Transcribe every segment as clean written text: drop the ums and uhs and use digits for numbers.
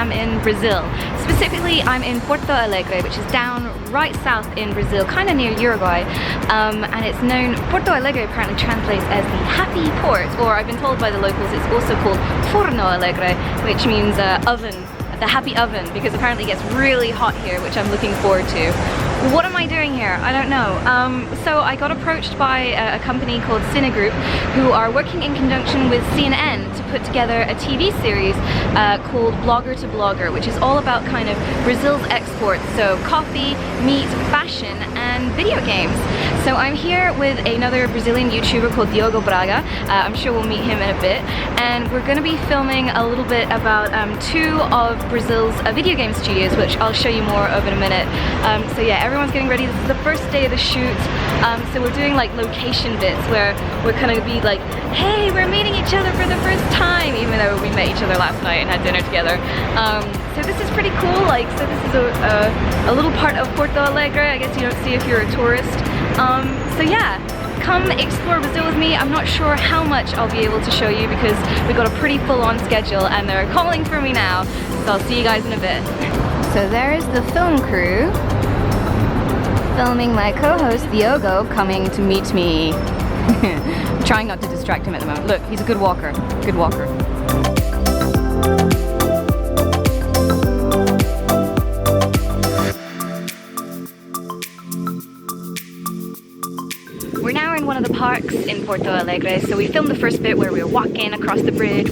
am in Brazil. Specifically, I'm in Porto Alegre, which is down right south in Brazil, kind of near Uruguay. And it's known, Porto Alegre apparently translates as the happy port, or I've been told by the locals it's also called Forno Alegre, which means oven. The happy oven, because apparently it gets really hot here, which I'm looking forward to. What am I doing here? I don't know. So I got approached by a company called Cinegroup, who are working in conjunction with CNN to put together a TV series called Blogger to Blogger, which is all about kind of Brazil's exports, so coffee, meat, fashion, and video games. So I'm here with another Brazilian YouTuber called Diogo Braga. I'm sure we'll meet him in a bit, and we're going to be filming a little bit about two of Brazil's video game studios, which I'll show you more of in a minute. So yeah, everyone's getting ready. This is the first day of the shoot, so we're doing like location bits where we're kind of be like, hey, we're meeting each other for the first time, even though we met each other last night and had dinner together. So this is pretty cool. Like, so this is a little part of Porto Alegre. I guess you don't see if you're a tourist. So yeah, come explore Brazil with me. I'm not sure how much I'll be able to show you because we've got a pretty full-on schedule and they're calling for me now. So I'll see you guys in a bit. So there's the film crew filming my co-host Diogo coming to meet me. I'm trying not to distract him at the moment. Look, he's a good walker. Good walker. We're now in one of the parks in Porto Alegre, so we filmed the first bit where we were walking across the bridge,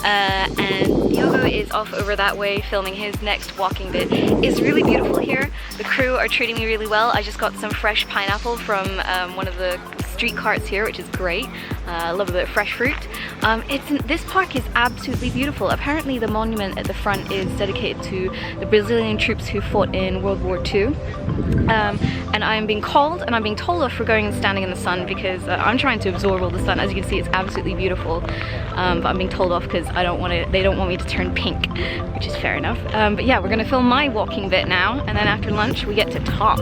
and Diogo is off over that way filming his next walking bit. It's really beautiful here. The crew are treating me really well. I just got some fresh pineapple from one of the street carts here, which is great. I love a bit of fresh fruit. This park is absolutely beautiful. Apparently the monument at the front is dedicated to the Brazilian troops who fought in World War II. And I'm being called and I'm being told off for going and standing in the sun because I'm trying to absorb all the sun. As you can see, it's absolutely beautiful. But I'm being told off because they don't want me to turn pink, which is fair enough. But yeah, we're gonna film my walking bit now, and then after lunch we get to talk.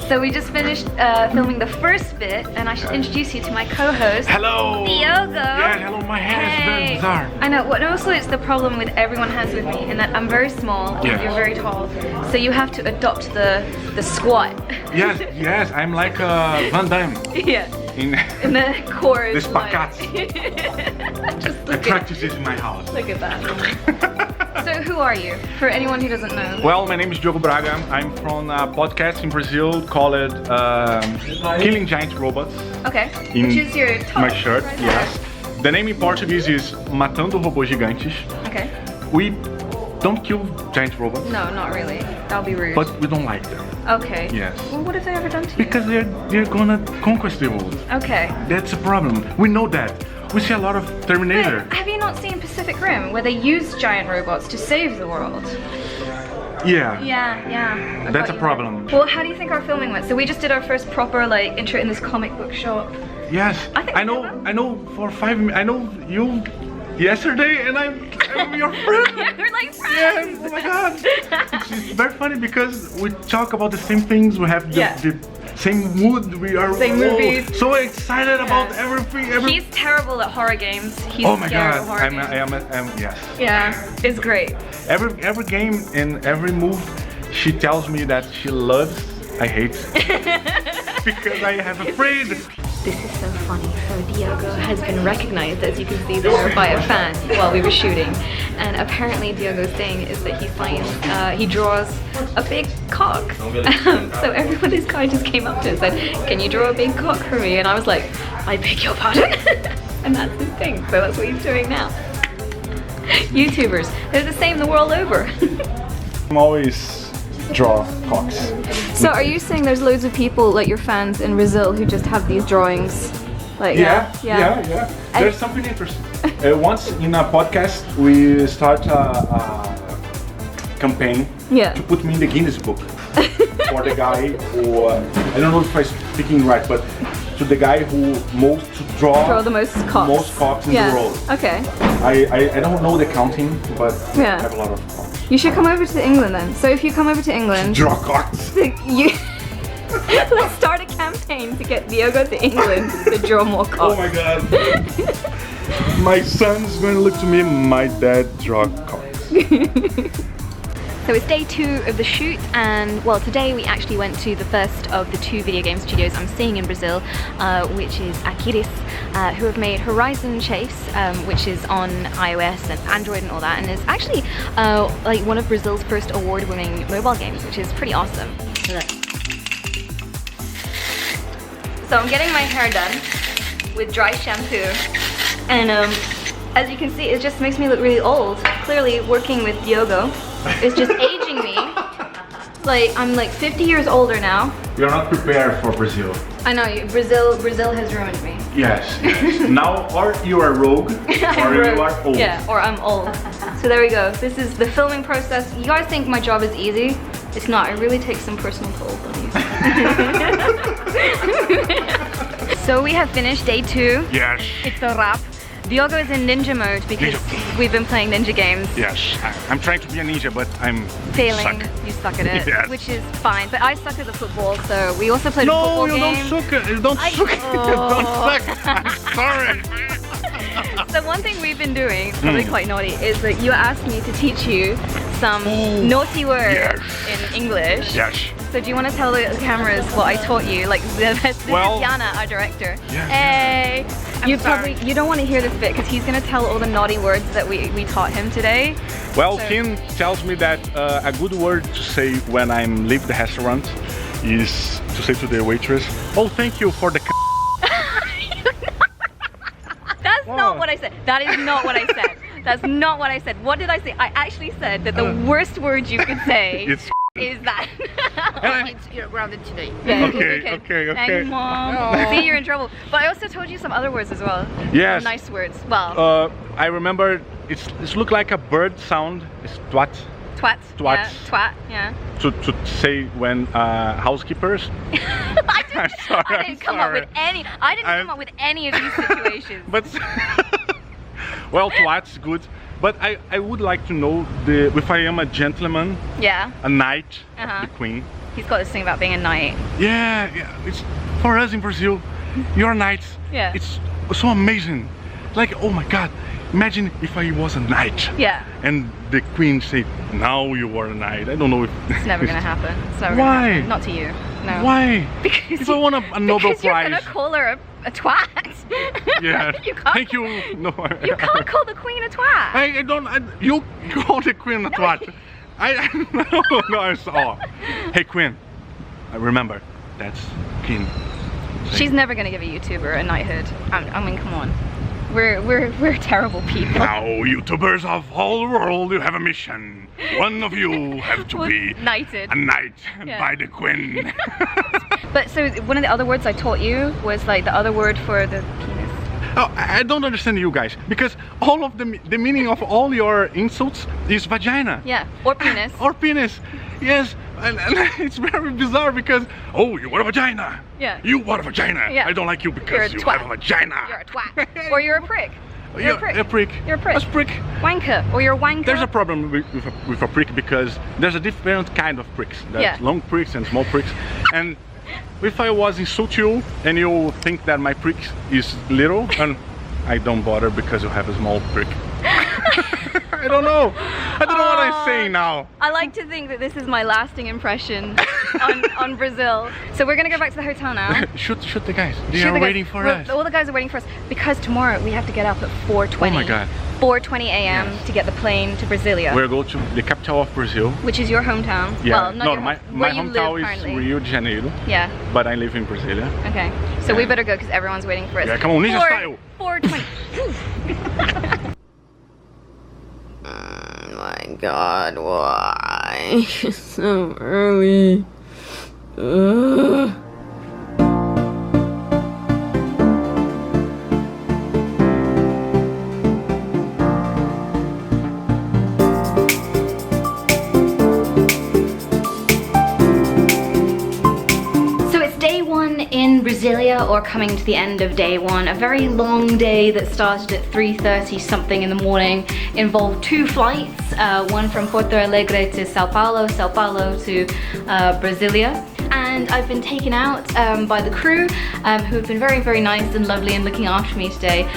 So we just finished filming the first bit, and I should introduce you to my co-host. Hello! Diogo! Yeah, hello, my hair is very bizarre. I know, what also it's the problem with everyone has with me, in that I'm very small, and you're very tall, so you have to adopt the squat. Yes, I'm like Van Damme. Yeah. In the chorus. The spaccato. I practice this in my house. Look at that. So who are you, for anyone who doesn't know? Well, my name is Diogo Braga. I'm from a podcast in Brazil called Killing Giant Robots. Okay, which is your top, my shirt, right? yes. The name in Portuguese is Matando Robôs Gigantes. Okay. We don't kill giant robots. No, not really. That'll be rude. But we don't like them. Okay. Yes. Well, what have they ever done to you? Because they're gonna conquest the world. Okay. That's a problem. We know that. We see a lot of Terminator. Wait, have you not seen Pacific Rim, where they use giant robots to save the world? Yeah. Yeah. That's a problem. Well, how do you think our filming went? So we just did our first proper like intro in this comic book shop. Yes. I know for 5 minutes. I know you yesterday, and I'm your friend. Yeah, we're like friends. Yes. Oh my god. It's very funny because we talk about the same things. We have the same mood. We are same movies. So excited about everything. He's terrible at horror games. He's oh my scared god. of horror games. Yes. Yeah, it's great. Every game and every move, she tells me that she loves. I hate because I have afraid. This is so funny. So Diogo has been recognized, as you can see there, by a fan while we were shooting. And apparently Diogo's thing is that he draws a big cock. So everyone this guy just came up to us and said, can you draw a big cock for me? And I was like, I beg your pardon? And that's his thing. So that's what he's doing now. YouTubers, they're the same the world over. I'm always draw cocks. So are you saying there's loads of people, like your fans in Brazil, who just have these drawings? Like yeah. There's something interesting. Once in a podcast, we start a campaign to put me in the Guinness Book for the guy who, I don't know if I'm speaking right, but to the guy who draw the most cocks in the world. Okay. I don't know the counting, but I have a lot of cocks. You should come over to England then. So if you come over to England, draw cocks. Let's start a campaign to get Diogo to England to draw more cocks. Oh my god. My son's going to look to me, my dad draw cocks. So it's day 2 of the shoot, and well, today we actually went to the first of the 2 video game studios I'm seeing in Brazil, which is Hijinks, who have made Horizon Chase, which is on iOS and Android and all that, and is actually like one of Brazil's first award-winning mobile games, which is pretty awesome. So I'm getting my hair done with dry shampoo, and as you can see, it just makes me look really old. Clearly, working with Diogo is just aging me. Like, I'm like 50 years older now. You're not prepared for Brazil. I know, Brazil has ruined me. Yes, yes. Now, or you are rogue, or you are old. Yeah, or I'm old. So there we go. This is the filming process. You guys think my job is easy? It's not. It really takes some personal toll on you. So we have finished day 2. Yes. It's a wrap. Diogo is in ninja mode because we've been playing ninja games. Yes, I'm trying to be a ninja, but I'm failing. You suck at it, yes. Which is fine. But I suck at the football, so we also played a football game. No, you don't suck at it. You don't suck. You don't suck. I'm sorry. So one thing we've been doing, probably quite naughty, is that you asked me to teach you some naughty words in English. Yes. So do you want to tell the cameras what I taught you? Like this is Yana, our director. Yes. Hey. You don't want to hear this bit because he's going to tell all the naughty words that we taught him today. Well, so. Kim tells me that a good word to say when I'm leave the restaurant is to say to the waitress, "Oh, thank you for the." That's not what I said. That is not what I said. That's not what I said. What did I say? I actually said that the worst word you could say is that. You're grounded today. Yeah, okay. Thanks, Mom. Oh. See, you're in trouble. But I also told you some other words as well. Yes. Nice words. Well. I remember it's look like a bird sound. It's twat. Twat. Twat. Yeah. Twat. Yeah. To say when housekeepers. I didn't come up with any. I didn't come up with any of these situations. But well, twat's good. But I would like to know if I am a gentleman. Yeah. A knight. The queen. He's got this thing about being a knight. Yeah. It's for us in Brazil. You're a knight. Yeah. It's so amazing. Like, oh my God. Imagine if I was a knight. Yeah. And the queen said, "Now you are a knight." I don't know if it's never gonna happen. It's never Why? Gonna happen. Not to you. No. Why? Because if I want a Nobel because Prize. You're gonna call her a twat. Yeah. You can't. Thank you. No. You can't call the queen a twat. I don't. You call the queen a twat. No. Hey, queen. I remember. That's king. She's never gonna give a YouTuber a knighthood. I mean, come on. We're terrible people. Now, YouTubers of all the world, you have a mission. One of you have to be knighted. A knight by the queen. But so one of the other words I taught you was like the other word for the penis. Oh, I don't understand you guys, because all of the meaning of all your insults is vagina. Yeah, or penis. Or penis. Yes, and it's very bizarre because, oh, you want a vagina. Yeah. You want a vagina. Yeah. I don't like you because you have a vagina. You're a twat. Or you're a prick. You're a prick. A prick. You're a prick. A prick. Wanker. Or you're a wanker. There's a problem with a prick because there's a different kind of pricks. There's long pricks and small pricks. And if I was insult you and you think that my prick is little, and I don't bother because you have a small prick. I don't know. I don't know what I'm saying now. I like to think that this is my lasting impression on Brazil. So we're gonna go back to the hotel now. Shoot the guys. They are waiting for us. All the guys are waiting for us because tomorrow we have to get up at 4:20. Oh my God. 4:20 a.m. to get the plane to Brasilia. We're going to the capital of Brazil. Which is your hometown. Yeah. Well, not my hometown is currently. Rio de Janeiro. Yeah. But I live in Brasilia. Okay. So we better go because everyone's waiting for us. Yeah, come on, ninja style. 4:20. Oh my God, why? So early. Ugh. In Brasilia, or coming to the end of day 1, a very long day that started at 3:30 something in the morning, involved 2 flights, one from Porto Alegre to Sao Paulo to Brasilia. And I've been taken out by the crew who have been very, very nice and lovely and looking after me today.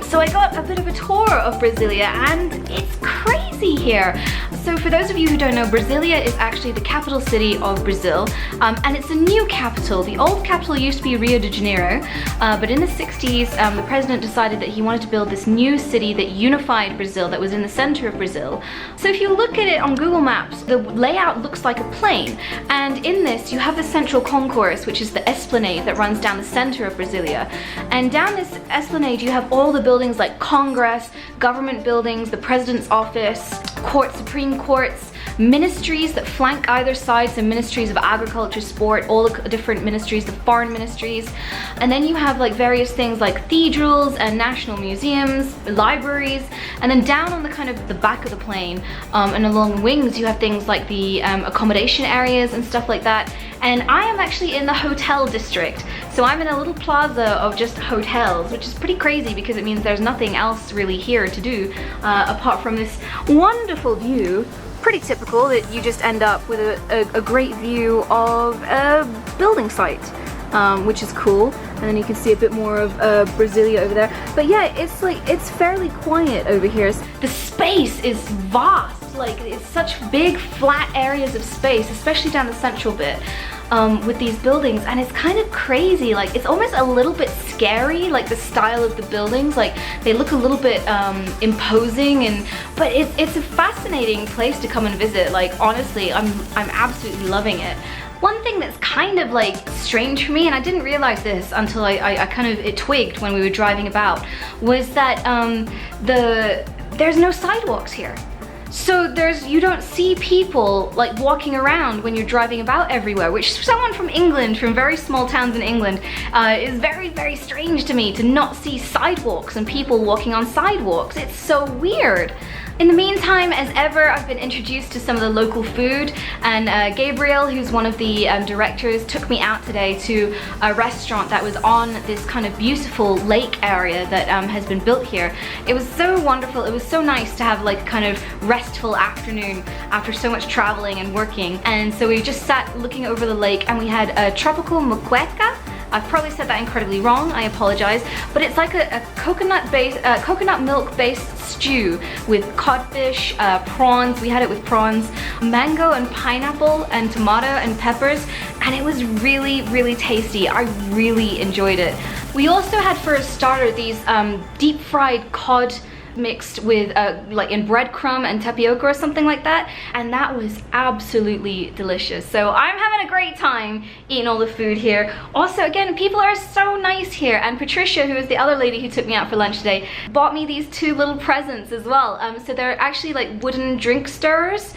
So I got a bit of a tour of Brasilia and it's crazy. see here. So for those of you who don't know, Brasilia is actually the capital city of Brazil, and it's a new capital. The old capital used to be Rio de Janeiro, but in the 60s, the president decided that he wanted to build this new city that unified Brazil, that was in the center of Brazil. So if you look at it on Google Maps, the layout looks like a plane, and in this you have the central concourse, which is the esplanade that runs down the center of Brasilia. And down this esplanade you have all the buildings like Congress, government buildings, the president's office, court, Supreme Courts, ministries that flank either side, so ministries of agriculture, sport, all the different ministries, the foreign ministries. And then you have like various things like cathedrals and national museums, libraries, and then down on the kind of the back of the plane and along the wings you have things like the accommodation areas and stuff like that. And I am actually in the hotel district. So I'm in a little plaza of just hotels, which is pretty crazy because it means there's nothing else really here to do apart from this wonderful view. Pretty typical that you just end up with a great view of a building site, which is cool. And then you can see a bit more of Brasilia over there. But yeah, it's fairly quiet over here. The space is vast. Like, it's such big flat areas of space, especially down the central bit, with these buildings, and it's kind of crazy. Like, it's almost a little bit scary, like the style of the buildings. Like, they look a little bit imposing, but it's a fascinating place to come and visit. Like, honestly, I'm absolutely loving it. One thing that's kind of like strange for me, and I didn't realize this until it twigged when we were driving about, was that there's no sidewalks here. So you don't see people like walking around when you're driving about everywhere, which someone from England, from very small towns in England, is very, very strange to me to not see sidewalks and people walking on sidewalks. It's so weird. In the meantime, as ever, I've been introduced to some of the local food, and Gabriel, who's one of the directors, took me out today to a restaurant that was on this kind of beautiful lake area that has been built here. It was so wonderful. It was so nice to have like kind of restful afternoon after so much traveling and working. And so we just sat looking over the lake, and we had a tropical moqueca. I've probably said that incredibly wrong, I apologize, but it's like a coconut milk based stew with codfish, prawns. We had it with prawns, mango and pineapple and tomato and peppers, and it was really, really tasty. I really enjoyed it. We also had for a starter these deep fried cod mixed with like in breadcrumb and tapioca or something like that, and that was absolutely delicious. So I'm having a great time eating all the food here. Also, again, people are so nice here, and Patricia, who is the other lady who took me out for lunch today, bought me these two little presents as well. So they're actually like wooden drink stirrers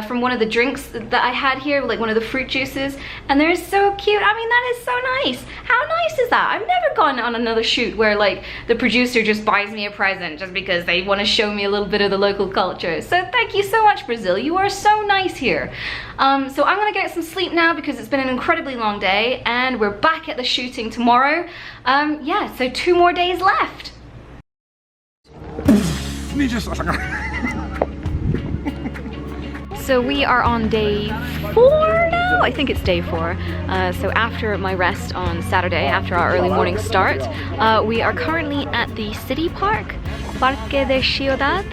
from one of the drinks that I had here, like one of the fruit juices, and they're so cute. I mean, that is so nice. How nice is that? I've never gone on another shoot where like the producer just buys me a present just because they want to show me a little bit of the local culture. So thank you so much, Brazil. You are so nice here. So I'm gonna get some sleep now because it's been an incredibly long day, and we're back at the shooting tomorrow. Yeah, so 2 more days left. So we are on day 4 now? I think it's day 4. So after my rest on Saturday, after our early morning start, we are currently at the city park, Parque de Ciudad,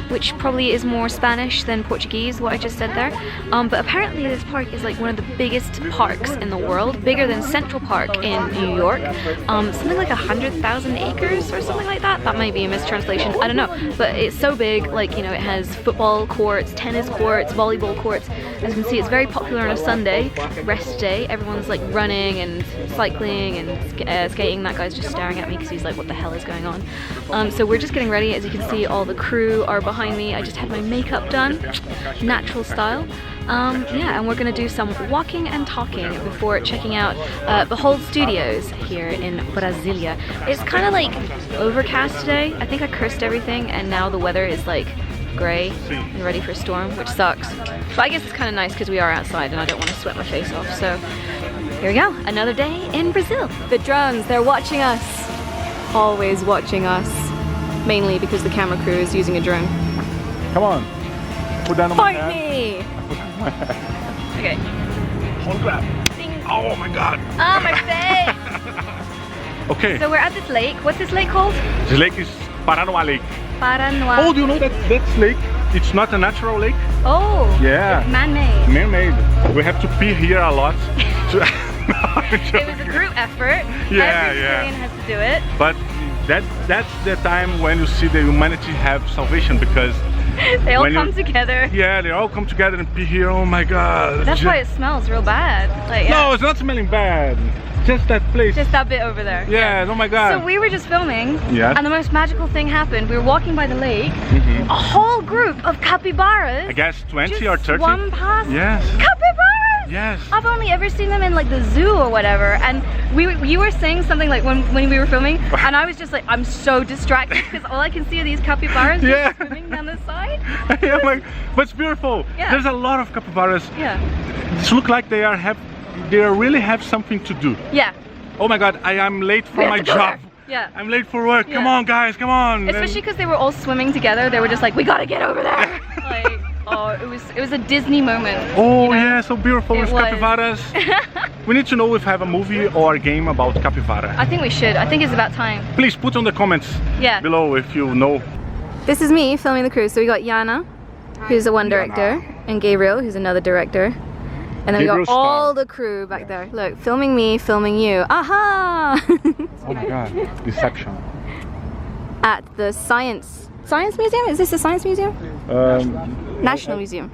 which probably is more Spanish than Portuguese, what I just said there. But apparently this park is like one of the biggest parks in the world, bigger than Central Park in New York. Something like 100,000 acres or something like that. That might be a mistranslation, I don't know. But it's so big, like, you know, it has football courts, tennis courts, volleyball courts. As you can see, it's very popular on a Sunday, rest day. Everyone's like running and cycling and skating. That guy's just staring at me because he's like, what the hell is going on? So we're just getting ready. As you can see, all the crew are behind me. I just had my makeup done, natural style. Yeah, and we're gonna do some walking and talking before checking out Behold Studios here in Brasilia. It's kind of like overcast today. I think I cursed everything, and now the weather is like gray and ready for a storm, which sucks. But I guess it's kind of nice because we are outside and I don't want to sweat my face off. So here we go, another day in Brazil. The drones, they're watching us. Always watching us. Mainly because the camera crew is using a drone. Come on. Put down on my hand. Fight me! Okay. Hold grab. Oh my god. Oh, my face! Okay. So we're at this lake. What's this lake called? This lake is Paranoá Lake. Paranoá. Oh, do you know that lake it's not a natural lake. Oh, yeah, it's man-made. Man-made. We have to pee here a lot. It was a group effort. Yeah, Every Brazilian has to do it. But that's the time when you see the humanity have salvation, because they all come together. Yeah, they all come together and pee here. Oh my God. That's why it smells real bad. Like, yeah. No, it's not smelling bad. Just that place. Just that bit over there. Yeah, oh my God. So we were just filming, yeah, and the most magical thing happened. We were walking by the lake, a whole group of capybaras. I guess 20 just or 30. Swam past. Yes. Capybaras! Yes. I've only ever seen them in like the zoo or whatever, and you were saying something like when we were filming, and I was just like, I'm so distracted because all I can see are these capybaras just swimming down the side. Yeah, but it's beautiful. Yeah. There's a lot of capybaras. Yeah. It looks like they really have something to do. Yeah. Oh my God, I am late for my job. Yeah. I'm late for work. Yeah. Come on, guys, come on. Especially because they were all swimming together. They were just like, we gotta get over there. Like, oh, it was a Disney moment. Oh, you know? Yeah, so beautiful with capybaras. We need to know if we have a movie or a game about capybara. I think we should. I think it's about time. Please put on the comments below if you know. This is me filming the crew. So we got Yana, who's the one director, and Gabriel, who's another director. And then we got all the crew back there. Look, filming me, filming you. Aha! Oh my God, deception. At the Science Museum? Is this the Science Museum? National Museum.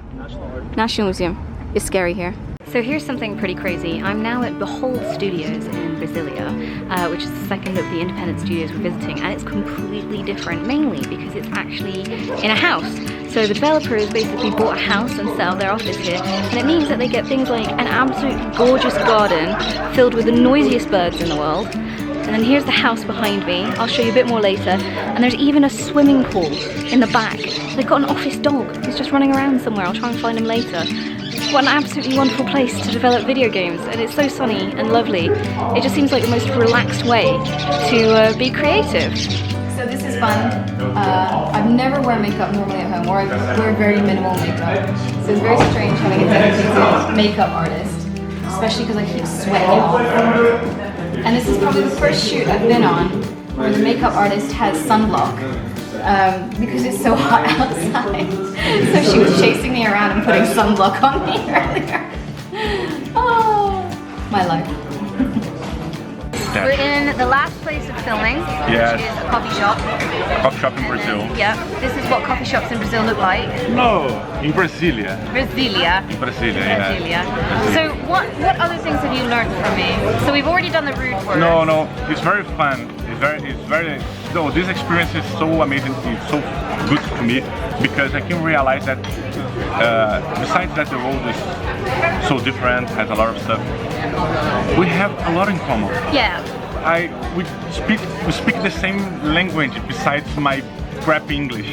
National Museum. It's scary here. So here's something pretty crazy. I'm now at Behold Studios in Brasilia, which is the second of the independent studios we're visiting, and it's completely different, mainly because it's actually in a house. So the developers basically bought a house and set up their office here, and it means that they get things like an absolutely gorgeous garden filled with the noisiest birds in the world. And then here's the house behind me. I'll show you a bit more later. And there's even a swimming pool in the back. They've got an office dog who's just running around somewhere. I'll try and find him later. What an absolutely wonderful place to develop video games, and it's so sunny and lovely. It just seems like the most relaxed way to be creative. So this is fun. I've never worn makeup normally at home, or I wear very minimal makeup. So it's very strange having a dedicated makeup artist, especially because I keep sweating it off. And this is probably the first shoot I've been on where the makeup artist has sunblock. Because it's so hot outside. So she was chasing me around and putting sunblock on me earlier. Oh, my life. We're in the last place of filming, which is a coffee shop. Coffee shop in Brazil. Yeah, this is what coffee shops in Brazil look like. No, in Brasilia. Brasilia. In Brasilia, yeah. So what other things have you learned from me? So we've already done the rude word. No, it's very fun. No, this experience is so amazing. It's so good to me because I can realize that besides that the world is so different, has a lot of stuff, we have a lot in common. Yeah. We speak the same language besides my crap English.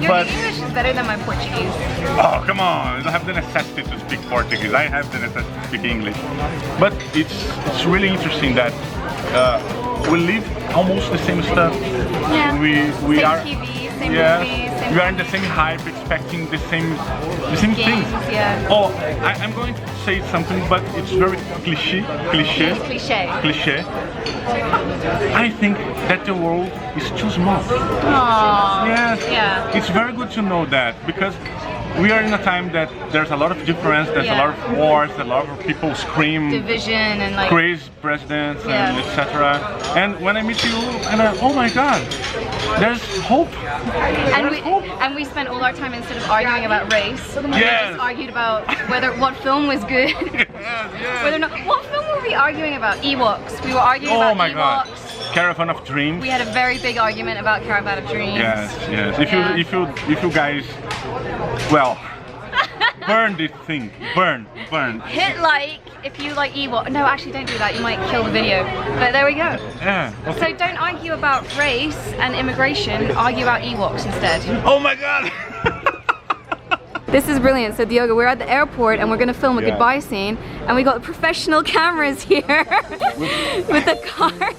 Your English is better than my Portuguese. Oh, come on! I don't have the necessity to speak Portuguese. I have the necessity to speak English. But it's really interesting that we live almost the same stuff. Yeah. We same are TV, same movies, same we are in the same hype, expecting the same things. Yeah. Oh, I'm going to say something, but it's very cliche. I think that the world is too small. Aww. Yes. Yeah. It's very good to know that because we are in a time that there's a lot of difference, there's a lot of wars, a lot of people scream, division and like crazy presidents and etc. And when I meet you, and oh my God, there's hope. And we spent all our time instead of arguing about race, we just argued about what film was good. Whether or not, what film were we arguing about? Ewoks. We were arguing about Ewoks. God. Caravan of Dreams. We had a very big argument about Caravan of Dreams. Yes. If you guys, well, burn this thing. Burn. Hit like if you like Ewok. No, actually don't do that. You might kill the video. But there we go. Yeah. Okay. So don't argue about race and immigration. Argue about Ewoks instead. Oh my God. This is brilliant. So Diogo, we're at the airport and we're going to film a goodbye scene, and we got professional cameras here with the card.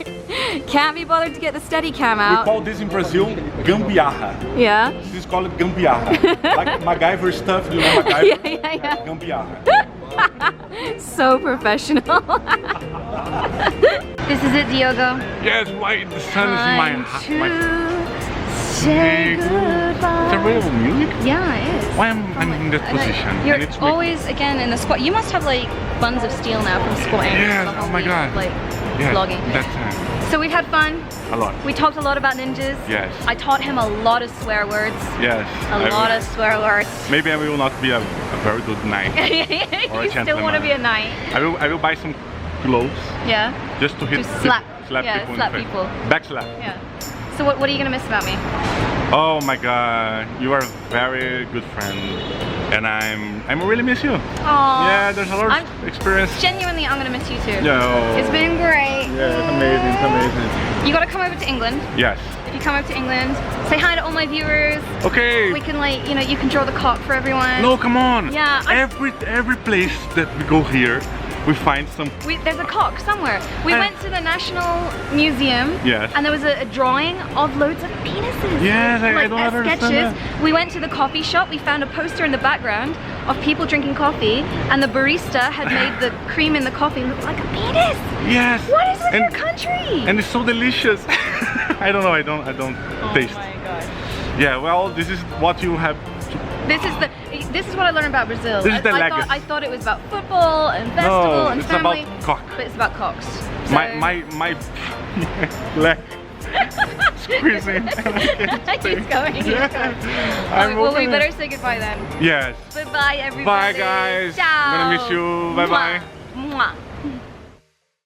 Can't be bothered to get the Steadicam out. We call this in Brazil gambiarra. Yeah. This is called gambiarra. Like MacGyver stuff, you know MacGyver? Yeah. Gambiarra. So professional. This is it, Diogo. Yes, why the sun is in my Say goodbye. available music? Yeah, it is. Why am I in that position? You're always, again, in the squat. You must have like buns of steel now from squatting. Yes, oh my god. Like, yes, vlogging. that time. So we've had fun. A lot. We talked a lot about ninjas. Yes. I taught him a lot of swear words. Yes. A lot of swear words. Maybe I will not be a very good knight. Or You still want to be a knight. I will buy some gloves. Yeah. Just to hit slap. slap Yeah, people. slap in the face. people. Backslap. Yeah. So what are you gonna miss about me? Oh my god, you are a very good friend, and I'm really miss you. Aww. Yeah, there's a lot of experience. Genuinely, I'm gonna miss you too. No. It's been great. Yeah, it's amazing. It's amazing. You gotta come over to England. Yes. If you come over to England, say hi to all my viewers. Okay. We can like, you know, you can draw the cock for everyone. No, come on. Yeah. Every place that we go here, we find some. There's a cock somewhere. We went to the National Museum. Yes. And there was a drawing of loads of penises. Yes, I like don't understand sketches. that. We went to the coffee shop. We found a poster in the background of people drinking coffee, and the barista had made the cream in the coffee look like a penis. Yes. What is with your country? And it's so delicious. I don't know. I don't taste. Oh my god. Yeah. Well, this is what you have. This is what I learned about Brazil. This is the legacy. I thought it was about football and festival and it's family. about cock. But it's about cocks. So My leg squeezing. Keep going. Yeah. Well, we better say goodbye then. Yes. Bye bye everybody. Bye guys. Ciao. I'm gonna miss you. Bye bye. Mwah. Mwah.